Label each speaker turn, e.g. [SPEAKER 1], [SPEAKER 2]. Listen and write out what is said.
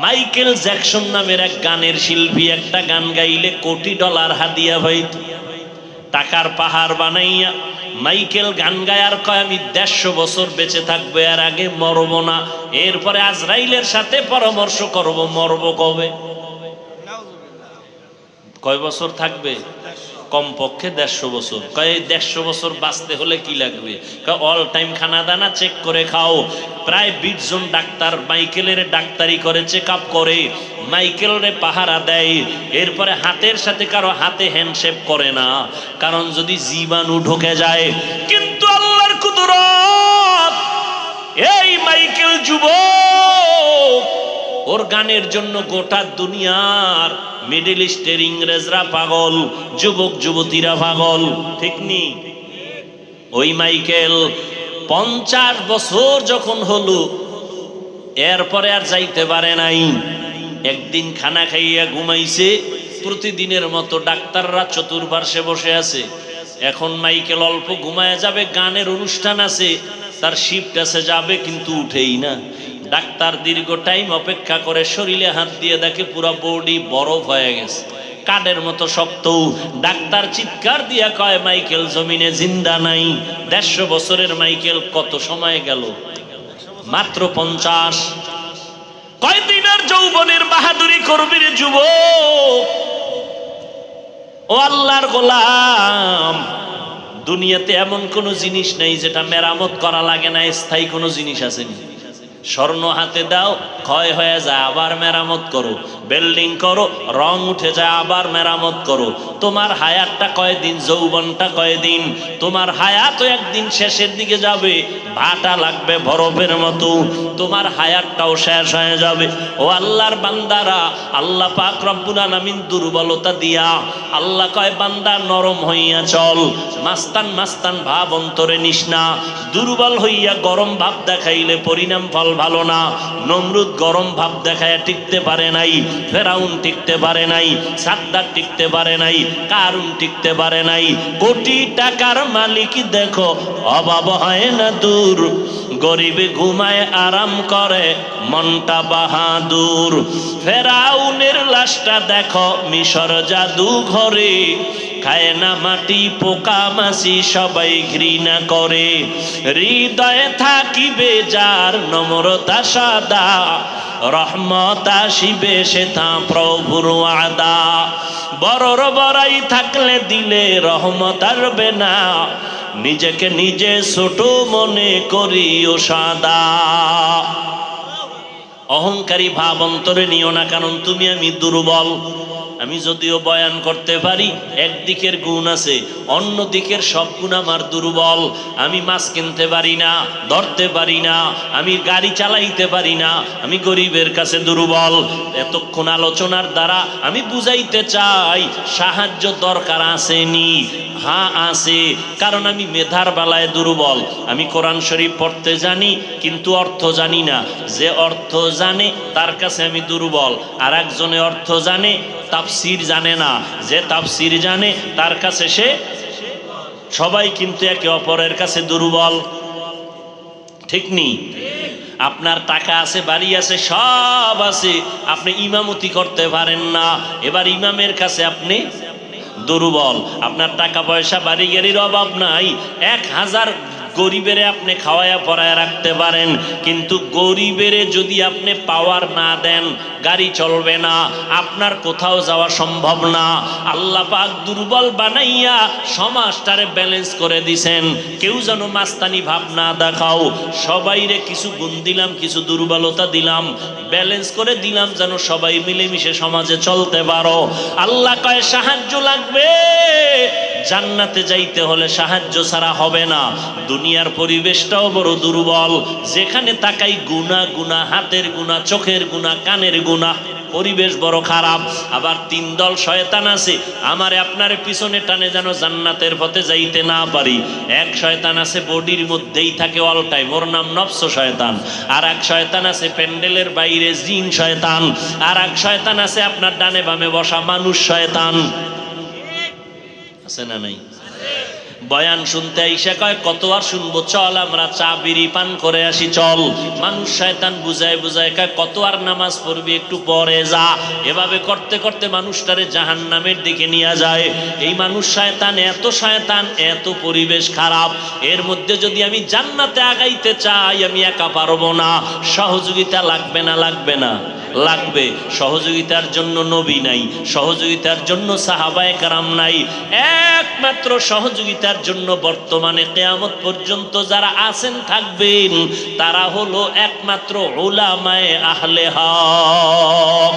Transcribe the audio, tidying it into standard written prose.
[SPEAKER 1] Michael Jackson নামের এক গানের শিল্পী একটা গান গাইলে $কোটি হাদিয়া হইত। টাকার পাহাড় বানাইয়া মাইকেল গান গায়ার কয় আমি 150 বছর বেঁচে থাকবো, এর আগে মরব না। এরপরে আজরাইলের সাথে পরামর্শ করব মরব কবে। কয় বছর থাকবে? কমপক্ষে 150 বছর। কয় 150 বছর বাঁচতে হলে কি লাগবে? অল টাইম খানা দানা চেক করে খাও। প্রায় 20 জন ডাক্তার মাইকেলের ডাক্তারি করে, চেক আপ করে, মাইকেলের পাহারা দেয়। এরপরে হাতের সাথে কারো হাতে হ্যান্ডশেক করে না, কারণ যদি জীবাণু ঢুকে যায়। কিন্তু আল্লাহর কুদরত, এই মাইকেল যুবক, ওর গানের জন্য গোটা দুনিয়ার মিডল ইস্টের ইংরেজরা পাগল, যুবক যুবতীরা পাগল, ঠিক নি? ওই মাইকেল 50 বছর যখন হলো, এরপরে আর যাইতে পারে নাই। একদিন খানা খাইয়া ঘুমাইছে, প্রতিদিনের মতো ডাক্তাররা চতুর্পার্শ্বে বসে আছে। এখন মাইকেল অল্প ঘুমায় যাবে, গানের অনুষ্ঠান আছে, তার শিফট আছে, যাবে কিন্তু উঠেই না। ডাক্তার দীর্ঘ টাইম অপেক্ষা করে শরীরে হাত দিয়ে দেখে পুরো বডি বরফ হয়ে গেছে, কাঠের মতো শক্ত। ডাক্তার চিৎকার দিয়া কয় মাইকেল জমিনে জিন্দা নাই। 150 বছরের মাইকেল কত সময় গেল? মাত্র 50। কয়দিন আর যৌবনের বাহাদুরি করবি রে যুবক? ও আল্লাহর গোলাম, দুনিয়াতে এমন কোনো জিনিস নেই যেটা মেরামত করা লাগে না। স্থায়ী কোনো জিনিস আছে? স্বর্ণ হাতে দাও, ক্ষয় হয়ে যায়, আবার মেরামত করো। বিল্ডিং করো, রং উঠে যায়, আবার মেরামত করো। তোমার হায়াতটা কয়দিন, যৌবনটা কয়দিন? তোমার হায়াতও একদিন শেষের দিকে যাবে, ভাটা লাগবে বরফের মতো, তোমার হায়াতটাও শেষ হয়ে যাবে। ও আল্লাহর বান্দারা, আল্লাহ পাক রব্বুল আলামিন দুর্বলতা দিয়া আল্লাহ কয় বান্দা নরম হইয়া চল, মাস্তান মাস্তান ভাব অন্তরে নিস না। দুর্বল হইয়া গরম ভাব দেখাইলে পরিণাম ফল ভালো না। নমরুদ গরম ভাব দেখায় টিকতে পারে নাই, ফেরাউন টিকতে পারে নাই, সাদ্দাত টিকতে পারে নাই, কারুন টিকতে পারে নাই। কোটি টাকার মালিক দেখো অভাব হয় না দূর, গরিবে ঘুমায় আরাম করে মনটা বাহাদুর। ফেরাউনের লাশটা দেখো মিশর জাদু ঘরে, খায় না মাটি পোকা মাছি সবাই ঘৃণা করে। হৃদয়ে থাকিবে যার নম্রতা সাদা, রহমত আসিবে সেথা প্রভুর ওয়াদা। বড়র বড়াই থাকলে দিলে রহমত আসবে না, নিজেকে নিজে ছোট মনে করিও সাদা। অহংকারী ভাব অন্তরে নিও না, কারণ তুমি আমি দুর্বল। আমি যদিও বয়ান করতে পারি, একদিকের গুণ আছে, অন্য দিকের সব গুণ আমার দুর্বল। আমি মাছ কিনতে পারি না, ধরতে পারি না, আমি গাড়ি চালাইতে পারি না, আমি গরিবের কাছে দুর্বল। এতক্ষণ আলোচনার দ্বারা আমি বুঝাইতে চাই সাহায্য দরকার আসেনি, হ্যাঁ আছে, কারণ আমি মেধার বেলায় দুর্বল। আমি কোরআন শরীফ পড়তে জানি কিন্তু অর্থ জানি না। যে অর্থ জানে তার কাছে আমি দুর্বল, আর একজনে অর্থ জানে, তাফসির জানে না। যে তাফসির জানে তার কাছে সে, সবাই কিন্তু একে অপরের কাছে দুর্বল, ঠিক নি? আপনার টাকা আছে, বাড়ি আছে, সব আছে, আপনি ইমামতি করতে পারেন না, এবার ইমামের কাছে আপনি দুর্বল। আপনার টাকা পয়সা বাড়ি গাড়ির অভাব নাই, 1000 গরিবেরে আপনি খাওয়ায়া পরায়া রাখতে পারেন, কিন্তু গরিবেরে যদি আপনি পাওয়ার না দেন, গাড়ি চলবে না, আপনার কোথাও যাওয়া সম্ভব না। আল্লাহ পাক দুর্বল বানাইয়া সমাজটারে ব্যালেন্স করে দিছেন। কেউ যেন মাস্তানি ভাব না দেখাও, সবাইরে কিছু গুণ দিলাম, কিছু দুর্বলতা দিলাম, ব্যালেন্স করে দিলাম, যেন সবাই মিলেমিশে সমাজে চলতে পারো। আল্লাহ কয় সাহায্য লাগবে, জান্নাতে যাইতে হলে সাহায্য ছাড়া হবে না। দুনিয়ার পরিবেশটাও বড় দুর্বল, যেখানে তাকাই গুনাহ গুনাহ, হাতের গুনাহ, চোখের গুনাহ, কানের গুনাহ, পরিবেশ বড় খারাপ। আবার 3 দল শয়তান আছে আমারে আপনারে পিছনে টানে যেন জান্নাতের পথে যাইতে না পারি। এক শয়তান আছে বডির মধ্যেই থাকে অল টাইম, ওর নাম নফস শয়তান। আর এক শয়তান আছে প্যান্ডেলের বাইরে, জিন শয়তান। আর এক শয়তান আছে আপনার ডানে বামে বসা মানুষ শয়তান। আছে না নাই? বয়ান শুনতে আইসা কয় কত আর শুনবো, চল আমরা চা বিড়ি পান করে আসি চল। মানুষ শয়তান বুঝায় বুঝায় কয় কত আর নামাজ পড়বি, একটু পরে যা। এভাবে করতে করতে মানুষটারে জাহান্নামের দিকে নিয়ে যায়। এই মানুষ শয়তান, এত পরিবেশ খারাপ, এর মধ্যে যদি আমি জান্নাতে আগাইতে চাই আমি একা পারবো না, সহযোগিতা লাগবে না? লাগবে না? লাগবে। সহযোগিতার জন্য নবী নাই, সহযোগিতার জন্য সাহাবায়ে কেরাম নাই, একমাত্র সহযোগিতার জন্য বর্তমানে কিয়ামত পর্যন্ত যারা আছেন থাকবেন তারা হলো একমাত্র উলামায়ে আহলে হক।